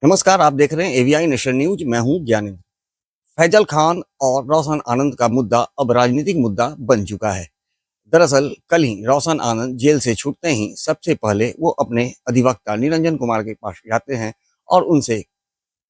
नमस्कार, आप देख रहे हैं एवीआई नेशन न्यूज। मैं हूं ज्ञानेंद्र। फैजल खान और रोशन आनंद का मुद्दा अब राजनीतिक मुद्दा बन चुका है। दरअसल कल ही रोशन आनंद जेल से छूटते ही सबसे पहले वो अपने अधिवक्ता निरंजन कुमार के पास जाते हैं और उनसे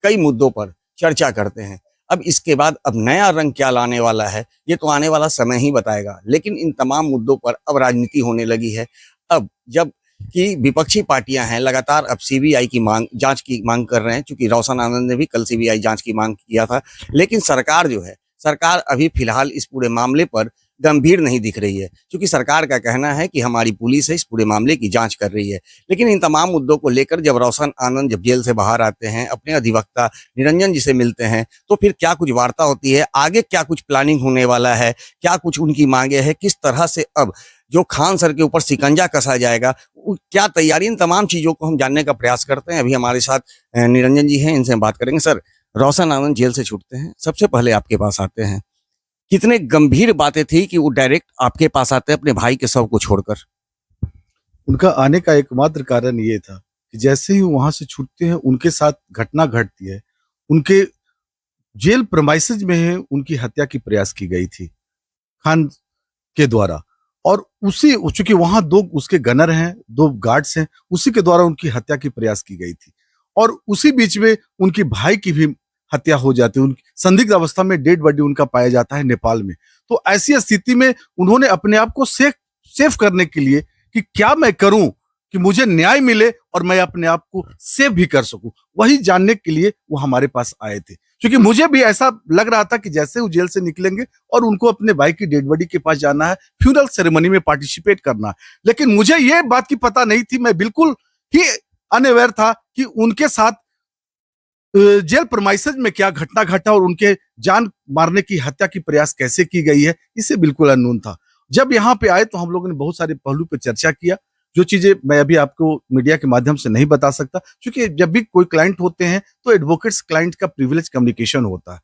कई मुद्दों पर चर्चा करते हैं। अब इसके बाद अब नया रंग क्या लाने वाला है, ये तो आने वाला समय ही बताएगा। लेकिन इन तमाम मुद्दों पर अब राजनीति होने लगी है। अब जब कि विपक्षी पार्टियां हैं लगातार अब सीबीआई की जांच की मांग कर रहे हैं, चूंकि रोशन आनंद ने भी कल सीबीआई जांच की मांग किया था। लेकिन सरकार जो है, सरकार अभी फिलहाल इस पूरे मामले पर गंभीर नहीं दिख रही है, क्योंकि सरकार का कहना है कि हमारी पुलिस है इस पूरे मामले की जांच कर रही है। लेकिन इन तमाम मुद्दों को लेकर जब रोशन आनंद जब जेल से बाहर आते हैं, अपने अधिवक्ता निरंजन जी से मिलते हैं, तो फिर क्या कुछ वार्ता होती है, आगे क्या कुछ प्लानिंग होने वाला है, क्या कुछ उनकी मांगे है, किस तरह से अब जो खान सर के ऊपर शिकंजा कसा जाएगा, क्या तैयारी, इन तमाम चीजों को हम जानने का प्रयास करते हैं। अभी हमारे साथ निरंजन जी हैं, इनसे हम बात करेंगे। सर, रोशन आनंद जेल से छूटते हैं, सबसे पहले आपके पास आते हैं, कितने गंभीर बातें थी कि वो डायरेक्ट आपके पास आते हैं अपने भाई के शव को छोड़कर? उनका आने का एकमात्र कारण ये था कि जैसे ही वहां से छूटते हैं उनके साथ घटना घटती है। उनके जेल प्रेमाइसेज में है उनकी हत्या की प्रयास की गई थी खान के द्वारा। और उसी चूंकि वहां दो उसके गनर हैं, दो गार्ड्स हैं, उसी के द्वारा उनकी हत्या की प्रयास की गई थी। और उसी बीच में उनकी भाई की भी हत्या हो जाती है। उनकी संदिग्ध अवस्था में डेड बॉडी उनका पाया जाता है नेपाल में। तो ऐसी स्थिति में उन्होंने अपने आप को सेफ करने के लिए कि क्या मैं करूं कि मुझे न्याय मिले और मैं अपने आप को सेव भी कर सकूं, वही जानने के लिए वो हमारे पास आए थे। क्योंकि मुझे भी ऐसा लग रहा था कि जैसे वो जेल से निकलेंगे और उनको अपने भाई की डेड बॉडी के पास जाना है, फ्यूनरल सेरेमनी में पार्टिसिपेट करना है। लेकिन मुझे ये बात की पता नहीं थी, मैं बिल्कुल ही अनअवेयर था कि उनके साथ जेल प्रेमाइसेज में क्या घटना घटा और उनके जान मारने की हत्या की प्रयास कैसे की गई है, इससे बिल्कुल अननोन था। जब यहाँ पे आए तो हम लोगों ने बहुत सारे पहलू पे चर्चा किया, जो चीजें मैं अभी आपको मीडिया के माध्यम से नहीं बता सकता, क्योंकि जब भी कोई क्लाइंट होते हैं तो एडवोकेट्स क्लाइंट का प्रिविलेज कम्युनिकेशन होता है।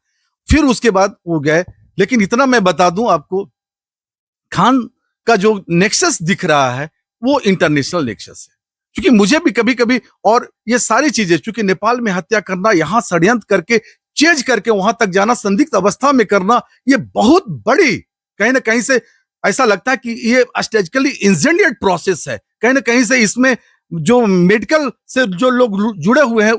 फिर उसके बाद वो गए। लेकिन इतना मैं बता दूं आपको, खान का जो नेक्सस दिख रहा है वो इंटरनेशनल नेक्सस है। क्योंकि मुझे भी कभी कभी, और ये सारी चीजें चूंकि नेपाल में हत्या करना, यहाँ षड्यंत्र करके चेंज करके वहां तक जाना, संदिग्ध अवस्था में करना, ये बहुत बड़ी कहीं ना कहीं से ऐसा लगता है कि ये स्ट्रेटेजिकली इंजीनियर्ड प्रोसेस है। कहीं ना कहीं से इसमें जो मेडिकल से जो लोग जुड़े हुए हैं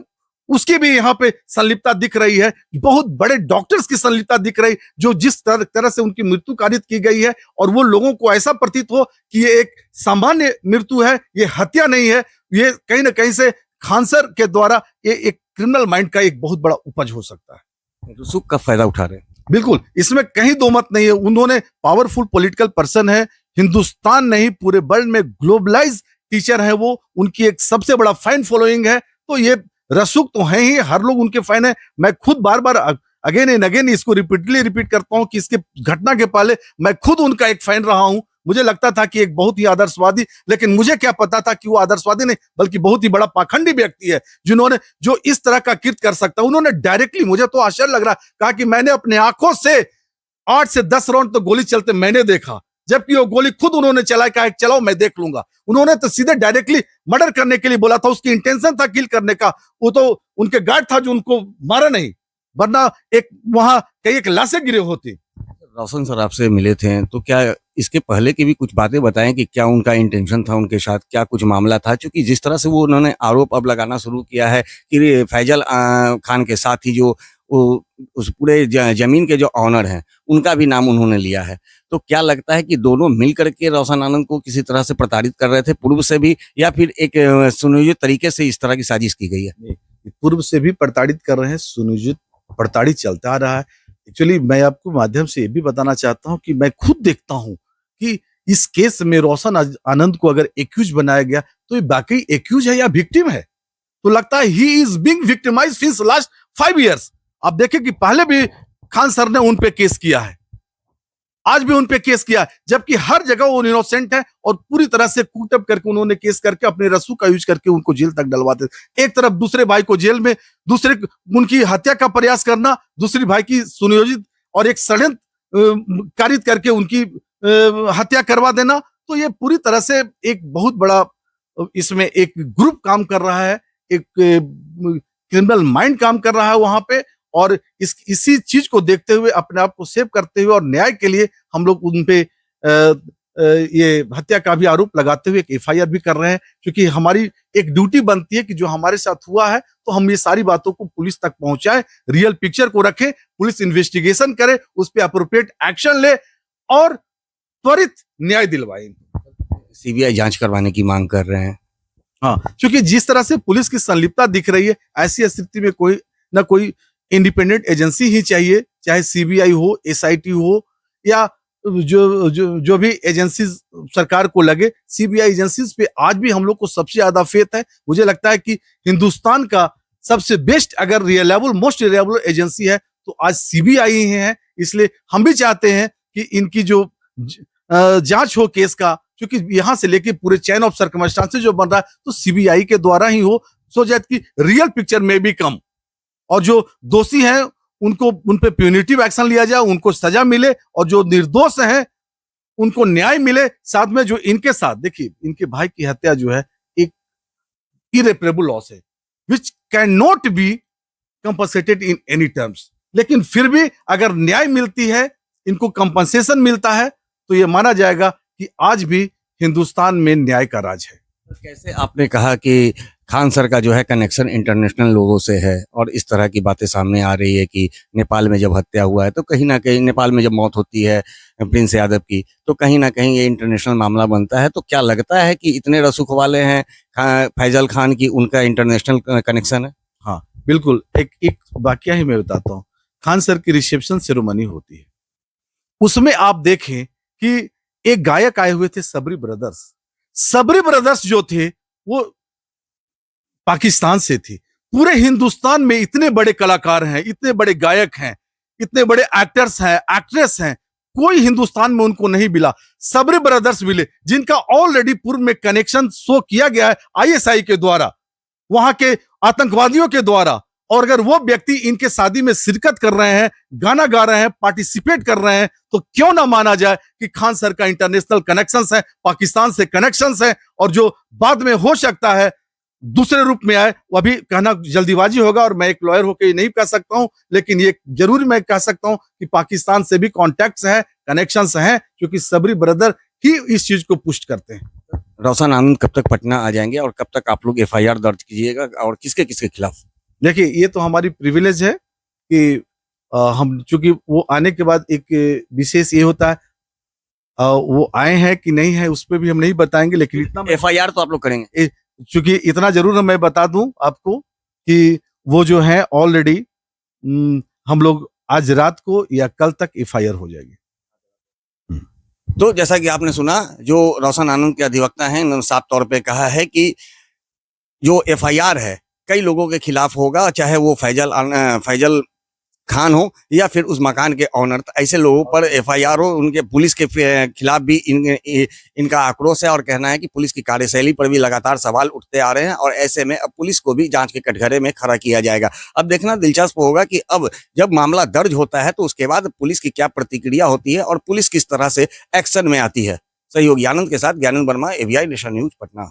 उसकी भी यहाँ पे संलिप्तता दिख रही है। बहुत बड़े डॉक्टर्स की संलिप्तता दिख रही, जो जिस तरह से उनकी मृत्यु कारित की गई है, और वो लोगों को ऐसा प्रतीत हो कि ये एक सामान्य मृत्यु है, ये हत्या नहीं है, ये कहीं ना कहीं से खान सर के द्वारा ये एक क्रिमिनल माइंड का एक बहुत बड़ा उपज हो सकता है। तो सुख का फायदा उठा रहे हैं। बिल्कुल, इसमें कहीं दो मत नहीं है। उन्होंने पावरफुल पॉलिटिकल पर्सन है, हिंदुस्तान नहीं पूरे वर्ल्ड में ग्लोबलाइज टीचर है वो, उनकी एक सबसे बड़ा फैन फॉलोइंग है। तो ये रसूख तो है ही, हर लोग उनके फैन है। मैं खुद बार बार अगेन एंड अगेन इसको रिपीट करता हूं कि इसके घटना के पहले मैं खुद उनका एक फैन रहा हूं। मुझे लगता था कि एक बहुत ही आदर्शवादी, लेकिन मुझे क्या पता था कि वो आदर्शवादी नहीं बल्कि बहुत ही बड़ा पाखंडी व्यक्ति है, जिन्होंने जो इस तरह का कृत्य कर सकता है। उन्होंने डायरेक्टली, मुझे तो आश्चर्य लग रहा, कहा कि मैंने अपने आंखों से 8 से 10 राउंड तो गोली चलते मैंने देखा, जबकि वो गोली खुद उन्होंने चलाई, कहा चलाओ मैं देख लूंगा। उन्होंने तो सीधे डायरेक्टली मर्डर करने के लिए बोला था, उसकी इंटेंशन था किल करने का। वो तो उनके गार्ड था जो उनको मारा नहीं, वरना एक वहां कई एक लाशें गिरे होती। रोशन सर आपसे मिले थे, तो क्या इसके पहले की भी कुछ बातें बताएं कि क्या उनका इंटेंशन था उनके साथ, क्या कुछ मामला था? क्योंकि जिस तरह से वो उन्होंने आरोप अब लगाना शुरू किया है कि फैजल खान के साथ ही जो उस पूरे जमीन के जो ऑनर हैं उनका भी नाम उन्होंने लिया है, तो क्या लगता है कि दोनों मिल करके रोशन आनंद को किसी तरह से प्रताड़ित कर रहे थे पूर्व से भी, या फिर एक सुनियोजित तरीके से इस तरह की साजिश की गई है? पूर्व से भी प्रताड़ित कर रहे हैं, सुनियोजित प्रताड़ित चलता आ रहा है। एक्चुअली मैं आपको माध्यम से ये भी बताना चाहता हूं कि मैं खुद देखता हूं कि इस केस में रोशन आनंद को अगर एक्यूज बनाया गया तो ये वाकई एक्यूज है या विक्टिम है। तो लगता है he is being victimised since last 5 years. आप देखें कि पहले भी खान सर ने उन पे केस किया है, आज भी उन पे केस किया है, जबकि हर जगह वो इनोसेंट है, और पूरी तरह से कूटअप करके उन्होंने केस करके अपने रस्सू का यूज करके उनको जेल तक डलवाते। एक तरफ दूसरे भाई को जेल में, दूसरे उनकी हत्या का प्रयास करना, दूसरी भाई की सुनियोजित और एक षड्यंत्र कारित करके उनकी हत्या करवा देना। तो ये पूरी तरह से एक बहुत बड़ा इसमें एक ग्रुप काम कर रहा है, एक क्रिमिनल माइंड काम कर रहा है वहां पे, और इसी चीज को देखते हुए अपने आप को सेव करते हुए और न्याय के लिए हम लोग उन पे ये हत्या का भी आरोप लगाते हुए एक एफआईआर भी कर रहे हैं, क्योंकि हमारी एक ड्यूटी बनती है कि जो हमारे साथ हुआ है तो हम ये सारी बातों को पुलिस तक पहुंचाएं, रियल पिक्चर को रखें, पुलिस इन्वेस्टिगेशन करे, उस पर अप्रोप्रिएट एक्शन ले और त्वरित न्याय दिलवाए। सीबीआई जांच करवाने की मांग कर रहे हैं। हाँ, क्योंकि जिस तरह से पुलिस की संलिप्तता दिख रही है, ऐसी स्थिति में कोई ना कोई इंडिपेंडेंट एजेंसी ही चाहिए, चाहे सीबीआई हो, एसआईटी हो, या जो भी एजेंसी सरकार को लगे। सीबीआई एजेंसीज पे आज भी हम लोग को सबसे ज्यादा फेथ है। मुझे लगता है कि हिंदुस्तान का सबसे बेस्ट अगर रिलायबल, मोस्ट रिलायबल एजेंसी है तो आज सीबीआई ही है। इसलिए हम भी चाहते हैं कि इनकी जो जांच हो केस का, क्योंकि यहां से लेके पूरे चैन ऑफ सर्कमस्टांसेस जो बन रहा है तो सीबीआई के द्वारा ही हो, सो दैट की रियल पिक्चर में भी कम, और जो दोषी हैं उनको उन पे प्यूनिटिव एक्शन लिया जाए, उनको सजा मिले, और जो निर्दोष हैं उनको न्याय मिले। साथ में जो इनके साथ, देखिए इनके भाई की हत्या जो है एक इरेपरेबल लॉस है which can not be compensated in any terms, लेकिन फिर भी अगर न्याय मिलती है, इनको कंपनसेशन मिलता है, तो ये माना जाएगा कि आज भी हिंदुस्तान में न्याय का राज है। कैसे आपने कहा कि खान सर का जो है कनेक्शन इंटरनेशनल लोगों से है, और इस तरह की बातें सामने आ रही है कि नेपाल में जब हत्या हुआ है तो कहीं ना कहीं, नेपाल में जब मौत होती है प्रिंस यादव की, तो कहीं ना कहीं ये इंटरनेशनल मामला बनता है। तो क्या लगता है कि इतने रसूख वाले हैं फैजल खान की, उनका इंटरनेशनल कनेक्शन है? हाँ बिल्कुल, एक वाकया ही मैं बताता हूँ। खान सर की रिसेप्शन सेरेमनी होती है, उसमें आप देखें कि एक गायक आए हुए थे, सबरी ब्रदर्स। सबरी ब्रदर्स जो थे वो पाकिस्तान से थे। पूरे हिंदुस्तान में इतने बड़े कलाकार हैं, इतने बड़े गायक हैं, इतने बड़े एक्टर्स हैं, एक्ट्रेस हैं, कोई हिंदुस्तान में उनको नहीं मिला। सबरी ब्रदर्स मिले, जिनका ऑलरेडी पूर्व में कनेक्शन शो किया गया है आईएसआई के द्वारा, वहां के आतंकवादियों के द्वारा। और अगर वो व्यक्ति इनके शादी में शिरकत कर रहे हैं, गाना गा रहे हैं, पार्टिसिपेट कर रहे हैं, तो क्यों ना माना जाए कि खान सर का इंटरनेशनल कनेक्शंस है, पाकिस्तान से कनेक्शंस है। और जो बाद में हो सकता है दूसरे रूप में आए, वो अभी कहना जल्दीबाजी होगा, और मैं एक लॉयर होकर ये नहीं कह सकता हूं, लेकिन ये जरूर मैं कह सकता हूं कि पाकिस्तान से भी कॉन्टैक्ट्स हैं, कनेक्शंस हैं, क्योंकि सबरी ब्रदर ही इस चीज को पुष्ट करते हैं। रोशन आनंद कब तक पटना आ जाएंगे, और कब तक आप लोग एफआईआर दर्ज कीजिएगा, और किसके किसके खिलाफ? देखिए, ये तो हमारी प्रिविलेज है कि हम, चूंकि वो आने के बाद एक विशेष ये होता है, वो आए हैं कि नहीं है उस पर भी हम नहीं बताएंगे, लेकिन इतना एफआईआर तो आप लोग करेंगे। चूंकि इतना जरूर मैं बता दूं आपको कि वो जो है ऑलरेडी हम लोग आज रात को या कल तक एफआईआर हो जाएगी। तो जैसा कि आपने सुना, जो रोशन आनंद के अधिवक्ता हैं, उन्होंने साफ तौर पे कहा है कि जो एफआईआर है कई लोगों के खिलाफ होगा, चाहे वो फैजल खान हो या फिर उस मकान के ऑनर, ऐसे लोगों पर एफआईआर हो। उनके पुलिस के खिलाफ भी इनका आक्रोश है, और कहना है कि पुलिस की कार्यशैली पर भी लगातार सवाल उठते आ रहे हैं, और ऐसे में अब पुलिस को भी जांच के कटघरे में खड़ा किया जाएगा। अब देखना दिलचस्प होगा कि अब जब मामला दर्ज होता है तो उसके बाद पुलिस की क्या प्रतिक्रिया होती है, और पुलिस किस तरह से एक्शन में आती है। सहयोगी आनंद के साथ Gyanand Verma, AVI nation news, Patna.